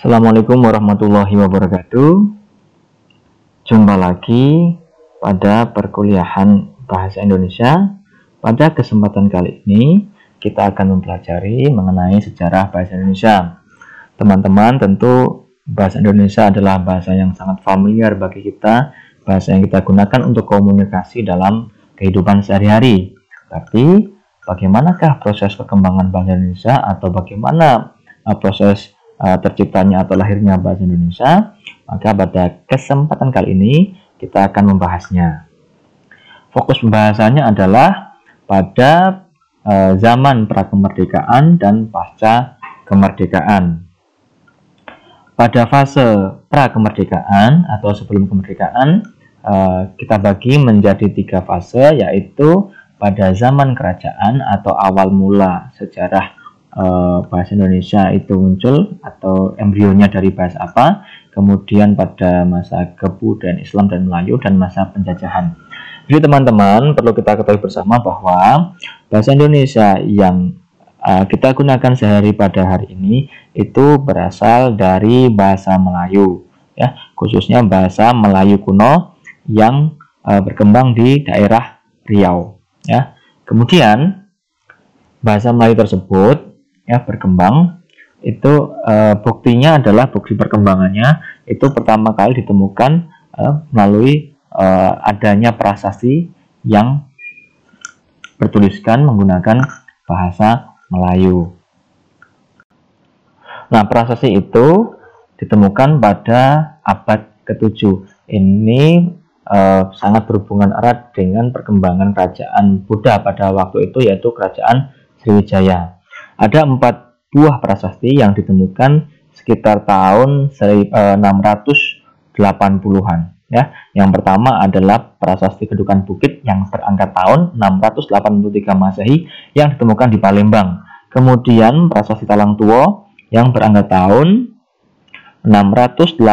Assalamualaikum warahmatullahi wabarakatuh. Jumpa lagi pada perkuliahan Bahasa Indonesia. Pada kesempatan kali ini kita akan mempelajari mengenai sejarah bahasa Indonesia. Teman-teman, tentu bahasa Indonesia adalah bahasa yang sangat familiar bagi kita, bahasa yang kita gunakan untuk komunikasi dalam kehidupan sehari-hari. Tapi bagaimanakah proses perkembangan bahasa Indonesia atau bagaimana proses terciptanya atau lahirnya bahasa Indonesia? Maka pada kesempatan kali ini kita akan membahasnya. Fokus pembahasannya adalah pada zaman prakemerdekaan dan pasca kemerdekaan. Pada fase prakemerdekaan atau sebelum kemerdekaan, kita bagi menjadi 3 fase, yaitu pada zaman kerajaan atau awal mula sejarah bahasa Indonesia itu muncul atau embrionya dari bahasa apa, kemudian pada masa kebudayaan Islam dan Melayu, dan masa penjajahan. Jadi teman-teman, perlu kita ketahui bersama bahwa bahasa Indonesia yang kita gunakan sehari pada hari ini itu berasal dari bahasa Melayu, ya, khususnya bahasa Melayu kuno yang berkembang di daerah Riau, ya. Kemudian bahasa Melayu tersebut berkembang itu buktinya adalah bukti perkembangannya itu pertama kali ditemukan melalui adanya prasasti yang bertuliskan menggunakan bahasa Melayu. Nah, prasasti itu ditemukan pada abad ke-7. Ini sangat berhubungan erat dengan perkembangan kerajaan Buddha pada waktu itu, yaitu kerajaan Sriwijaya. Ada 4 buah prasasti yang ditemukan sekitar tahun 680-an. Ya, yang pertama adalah prasasti Kedukan Bukit yang berangkat tahun 683 Masehi yang ditemukan di Palembang. Kemudian prasasti Talang Tuo yang berangkat tahun 684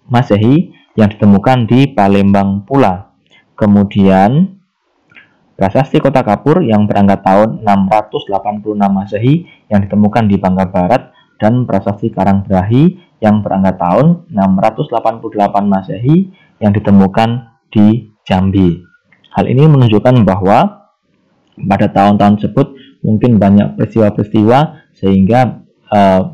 Masehi yang ditemukan di Palembang pula. Kemudian prasasti Kota Kapur yang berangkat tahun 686 Masehi yang ditemukan di Bangka Barat, dan prasasti Karangbrahi yang berangkat tahun 688 Masehi yang ditemukan di Jambi. Hal ini menunjukkan bahwa pada tahun-tahun tersebut mungkin banyak peristiwa-peristiwa sehingga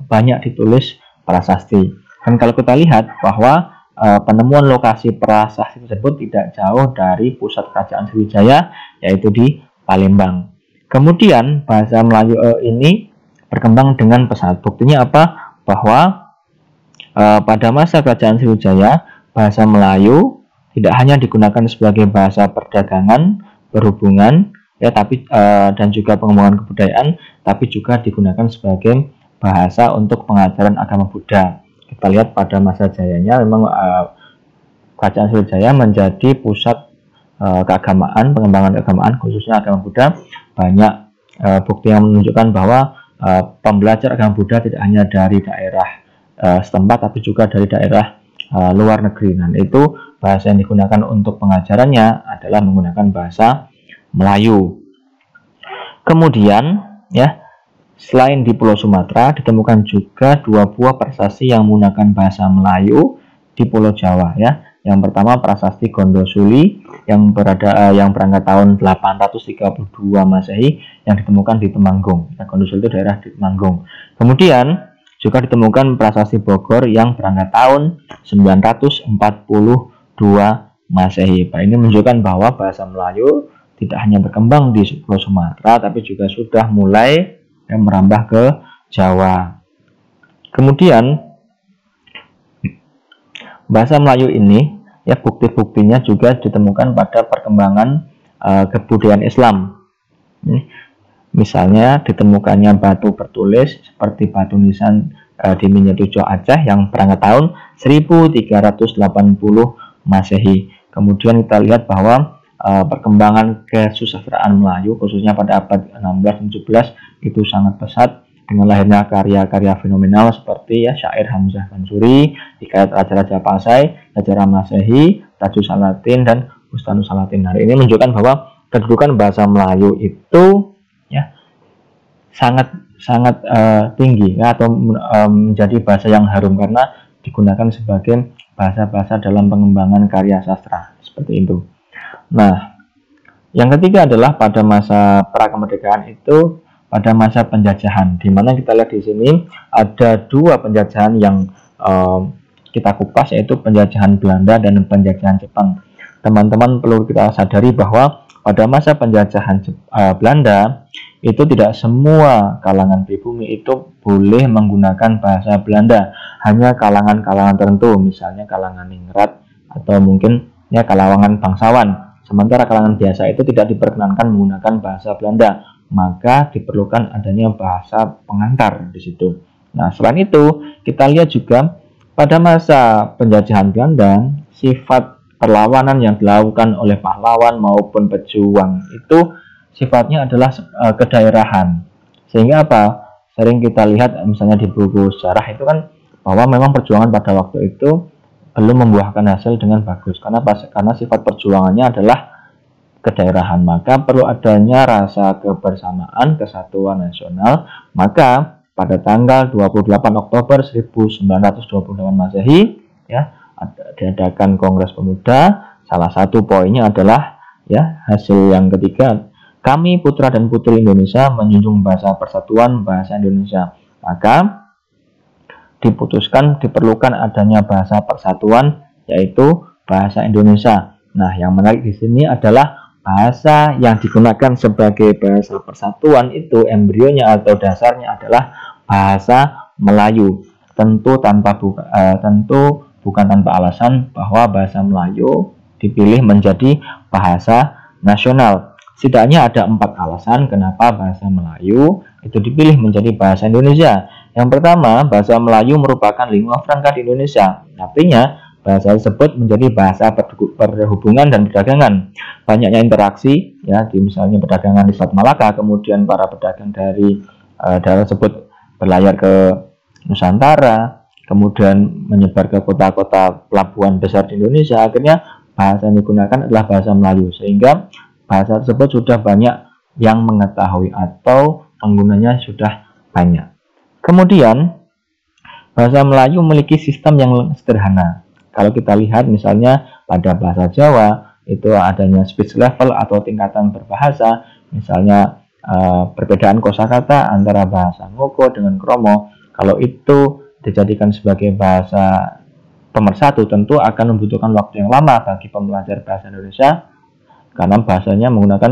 banyak ditulis prasasti. Dan kalau kita lihat bahwa penemuan lokasi prasasti tersebut tidak jauh dari pusat kerajaan Sriwijaya, yaitu di Palembang. Kemudian bahasa Melayu ini berkembang dengan pesat. Buktinya apa? Bahwa pada masa kerajaan Sriwijaya, bahasa Melayu tidak hanya digunakan sebagai bahasa perdagangan, berhubungan, ya, tapi dan juga pengembangan kebudayaan, tapi juga digunakan sebagai bahasa untuk pengajaran agama Buddha. Kita lihat pada masa jayanya memang kerajaan Sriwijaya menjadi pusat keagamaan, pengembangan keagamaan khususnya agama Buddha. Banyak bukti yang menunjukkan bahwa pembelajar agama Buddha tidak hanya dari daerah setempat tapi juga dari daerah luar negeri. Dan itu bahasa yang digunakan untuk pengajarannya adalah menggunakan bahasa Melayu. Kemudian, ya, selain di Pulau Sumatera, ditemukan juga 2 buah prasasti yang menggunakan bahasa Melayu di Pulau Jawa, ya. Yang pertama prasasti Gondosuli yang berangkat tahun 832 Masehi yang ditemukan di Temanggung. Ya, Gondosuli itu daerah di Temanggung. Kemudian juga ditemukan prasasti Bogor yang berangkat tahun 942 Masehi. Ini menunjukkan bahwa bahasa Melayu tidak hanya berkembang di Pulau Sumatera, tapi juga sudah mulai yang merambah ke Jawa. Kemudian bahasa Melayu ini, ya, bukti-buktinya juga ditemukan pada perkembangan kebudayaan Islam. Misalnya ditemukannya batu bertulis seperti batu nisan di Minyak Aceh yang berangkat tahun 1380 Masehi. Kemudian kita lihat bahwa perkembangan kesusastraan Melayu khususnya pada abad 16-17 itu sangat pesat dengan lahirnya karya-karya fenomenal seperti, ya, syair Hamzah Mansuri, hikayat Raja-Raja Pasai, Sejarah Masehi, Tajus Salatin, dan Bustanus Salatin. Nah, ini menunjukkan bahwa kedudukan bahasa Melayu itu, ya, sangat sangat tinggi ya, atau menjadi bahasa yang harum karena digunakan sebagai bahasa-bahasa dalam pengembangan karya sastra seperti itu. Nah, yang ketiga adalah pada masa prakemerdekaan itu pada masa penjajahan, di mana kita lihat di sini ada dua penjajahan yang kita kupas, yaitu penjajahan Belanda dan penjajahan Jepang. Teman-teman perlu kita sadari bahwa pada masa penjajahan Belanda itu tidak semua kalangan pribumi itu boleh menggunakan bahasa Belanda, hanya kalangan-kalangan tertentu, misalnya kalangan ningrat atau mungkin ya kalangan bangsawan. Sementara kalangan biasa itu tidak diperkenankan menggunakan bahasa Belanda, maka diperlukan adanya bahasa pengantar di situ. Nah, selain itu kita lihat juga pada masa penjajahan Belanda, sifat perlawanan yang dilakukan oleh pahlawan maupun pejuang itu sifatnya adalah kedaerahan. Sehingga apa? Sering kita lihat misalnya di buku sejarah itu kan bahwa memang perjuangan pada waktu itu belum membuahkan hasil dengan bagus. Karena sifat perjuangannya adalah kedaerahan. Maka perlu adanya rasa kebersamaan, kesatuan nasional. Maka pada tanggal 28 Oktober 1928 Masehi ya, diadakan Kongres Pemuda. Salah satu poinnya adalah ya, hasil yang ketiga, kami putra dan putri Indonesia menjunjung bahasa persatuan bahasa Indonesia. Maka diputuskan diperlukan adanya bahasa persatuan, yaitu bahasa Indonesia. Nah, yang menarik di sini adalah bahasa yang digunakan sebagai bahasa persatuan itu embrionya atau dasarnya adalah bahasa Melayu. Tentu bukan tanpa alasan bahwa bahasa Melayu dipilih menjadi bahasa nasional. Setidaknya ada 4 alasan kenapa bahasa Melayu itu dipilih menjadi bahasa Indonesia. Yang pertama, bahasa Melayu merupakan lingua franca di Indonesia. Artinya, bahasa tersebut menjadi bahasa perhubungan dan perdagangan. Banyaknya interaksi, ya, di misalnya perdagangan di Selat Malaka, kemudian para pedagang dari daerah tersebut berlayar ke Nusantara, kemudian menyebar ke kota-kota pelabuhan besar di Indonesia. Akhirnya bahasa yang digunakan adalah bahasa Melayu, sehingga bahasa tersebut sudah banyak yang mengetahui atau penggunanya sudah banyak. Kemudian bahasa Melayu memiliki sistem yang sederhana. Kalau kita lihat misalnya pada bahasa Jawa itu adanya speech level atau tingkatan berbahasa, misalnya perbedaan kosakata antara bahasa Ngoko dengan Kromo. Kalau itu dijadikan sebagai bahasa pemersatu, tentu akan membutuhkan waktu yang lama bagi pembelajar bahasa Indonesia, karena bahasanya menggunakan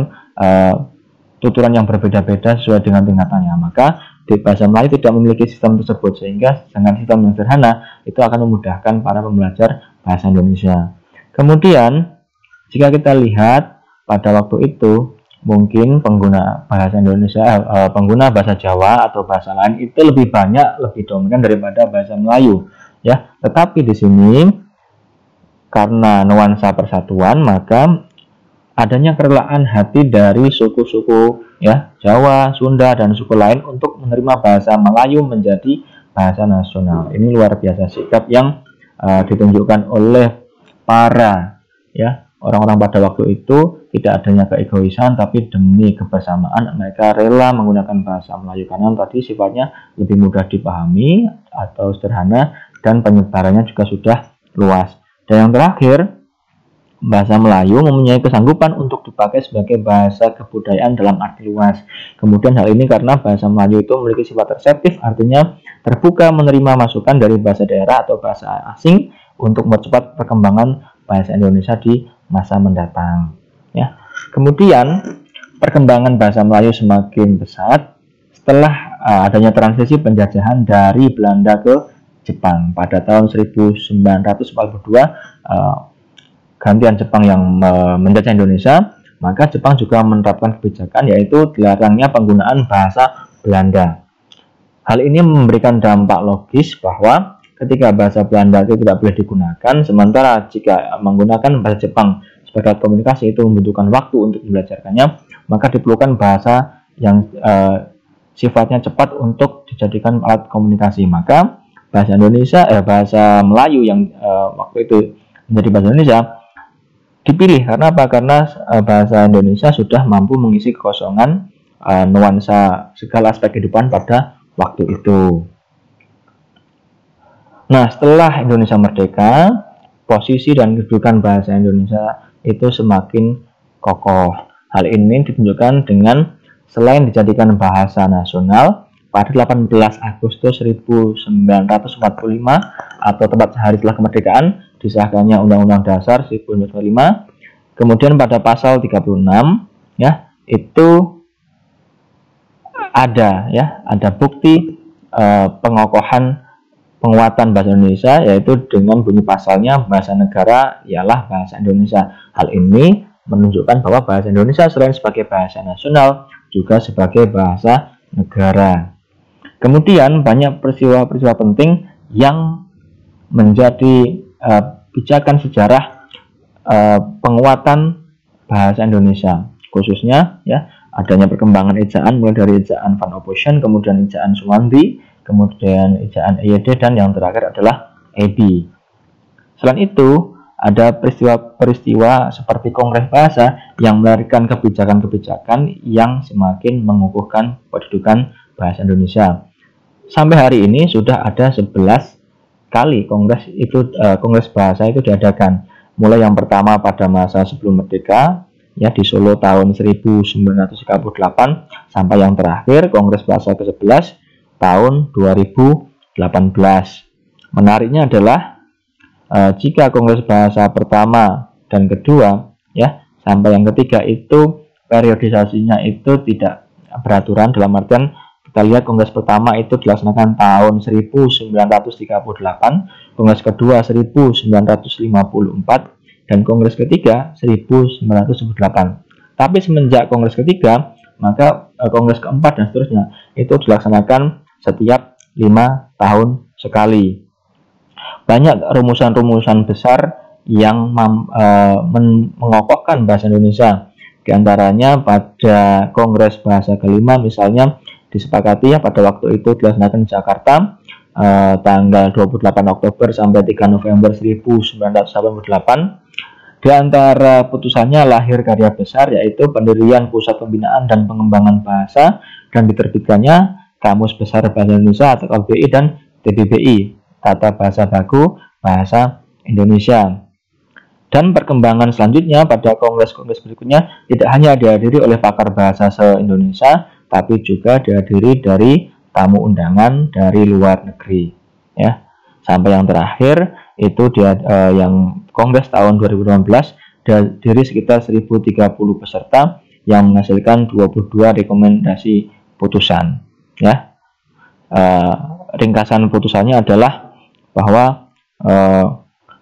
tuturan yang berbeda-beda sesuai dengan tingkatannya. Maka di bahasa Melayu tidak memiliki sistem tersebut, sehingga dengan sistem yang sederhana itu akan memudahkan para pembelajar bahasa Indonesia. Kemudian jika kita lihat pada waktu itu mungkin pengguna bahasa Indonesia, pengguna bahasa Jawa atau bahasa lain itu lebih banyak, lebih dominan daripada bahasa Melayu, ya. Tetapi di sini karena nuansa persatuan, maka adanya kerelaan hati dari suku-suku ya Jawa, Sunda dan suku lain untuk menerima bahasa Melayu menjadi bahasa nasional. Ini luar biasa sikap yang ditunjukkan oleh para ya orang-orang pada waktu itu. Tidak adanya keegoisan, tapi demi kebersamaan mereka rela menggunakan bahasa Melayu karena tadi sifatnya lebih mudah dipahami atau sederhana dan penyebarannya juga sudah luas. Dan yang terakhir, bahasa Melayu mempunyai kesanggupan untuk dipakai sebagai bahasa kebudayaan dalam arti luas. Kemudian hal ini karena bahasa Melayu itu memiliki sifat reseptif, artinya terbuka menerima masukan dari bahasa daerah atau bahasa asing untuk mempercepat perkembangan bahasa Indonesia di masa mendatang. Ya. Kemudian perkembangan bahasa Melayu semakin pesat setelah adanya transisi penjajahan dari Belanda ke Jepang pada tahun 1942. Gantian Jepang yang menjajah Indonesia, maka Jepang juga menerapkan kebijakan yaitu dilarangnya penggunaan bahasa Belanda. Hal ini memberikan dampak logis bahwa ketika bahasa Belanda itu tidak boleh digunakan, sementara jika menggunakan bahasa Jepang sebagai alat komunikasi itu membutuhkan waktu untuk belajarkannya, maka diperlukan bahasa yang sifatnya cepat untuk dijadikan alat komunikasi. Maka bahasa bahasa Melayu yang waktu itu menjadi bahasa Indonesia dipilih karena apa? Karena bahasa Indonesia sudah mampu mengisi kekosongan nuansa segala aspek kehidupan pada waktu itu. Nah, setelah Indonesia merdeka, posisi dan kedudukan bahasa Indonesia itu semakin kokoh. Hal ini ditunjukkan dengan selain dijadikan bahasa nasional pada 18 Agustus 1945 atau tepat sehari setelah kemerdekaan disahkannya Undang-Undang Dasar 1945. Kemudian pada pasal 36 ya, itu ada bukti pengokohan penguatan bahasa Indonesia, yaitu dengan bunyi pasalnya bahasa negara ialah bahasa Indonesia. Hal ini menunjukkan bahwa bahasa Indonesia selain sebagai bahasa nasional juga sebagai bahasa negara. Kemudian banyak peristiwa-peristiwa penting yang menjadi pijakan sejarah penguatan bahasa Indonesia, khususnya ya adanya perkembangan ejaan mulai dari ejaan Van Ophuijsen, kemudian ejaan Suwandi, kemudian ejaan EYD, dan yang terakhir adalah EB. Selain itu, ada peristiwa-peristiwa seperti Kongres Bahasa yang melahirkan kebijakan-kebijakan yang semakin mengukuhkan kedudukan bahasa Indonesia. Sampai hari ini sudah ada 11 kali Kongres Bahasa itu diadakan. Mulai yang pertama pada masa sebelum merdeka, ya di Solo tahun 1938, sampai yang terakhir Kongres Bahasa ke-11 tahun 2018. Menariknya adalah jika Kongres Bahasa pertama dan kedua ya sampai yang ketiga itu periodisasinya itu tidak beraturan, dalam artian kita lihat Kongres pertama itu dilaksanakan tahun 1938, Kongres kedua 1954, dan Kongres ketiga 1998. Tapi semenjak Kongres ketiga, maka Kongres keempat dan seterusnya itu dilaksanakan setiap 5 tahun sekali. Banyak rumusan-rumusan besar yang mengokohkan bahasa Indonesia. Di antaranya pada Kongres Bahasa kelima misalnya disepakati ya pada waktu itu dilaksanakan di Jakarta tanggal 28 Oktober sampai 3 November 1988. Di antara putusannya lahir karya besar, yaitu pendirian Pusat Pembinaan dan Pengembangan Bahasa dan diterbitkannya Kamus Besar Bahasa Indonesia atau KBBI dan TBBI, Tata Bahasa Baku Bahasa Indonesia. Dan perkembangan selanjutnya pada kongres-kongres berikutnya tidak hanya dihadiri oleh pakar bahasa se-Indonesia, tapi juga dihadiri dari tamu undangan dari luar negeri. Ya, sampai yang terakhir itu yang kongres tahun 2015 dihadiri sekitar 1030 peserta yang menghasilkan 22 rekomendasi putusan. Ya, ringkasan putusannya adalah bahwa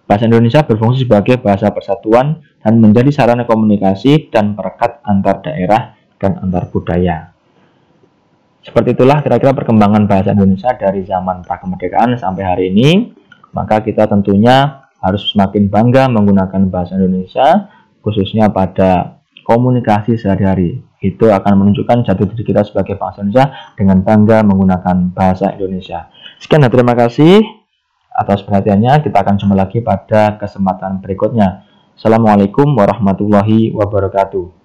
bahasa Indonesia berfungsi sebagai bahasa persatuan dan menjadi sarana komunikasi dan perekat antar daerah dan antar budaya. Seperti itulah kira-kira perkembangan bahasa Indonesia dari zaman prakemerdekaan sampai hari ini. Maka kita tentunya harus semakin bangga menggunakan bahasa Indonesia, khususnya pada komunikasi sehari-hari. Itu akan menunjukkan jati diri kita sebagai bangsa Indonesia dengan bangga menggunakan bahasa Indonesia. Sekian dan terima kasih atas perhatiannya. Kita akan jumpa lagi pada kesempatan berikutnya. Assalamualaikum warahmatullahi wabarakatuh.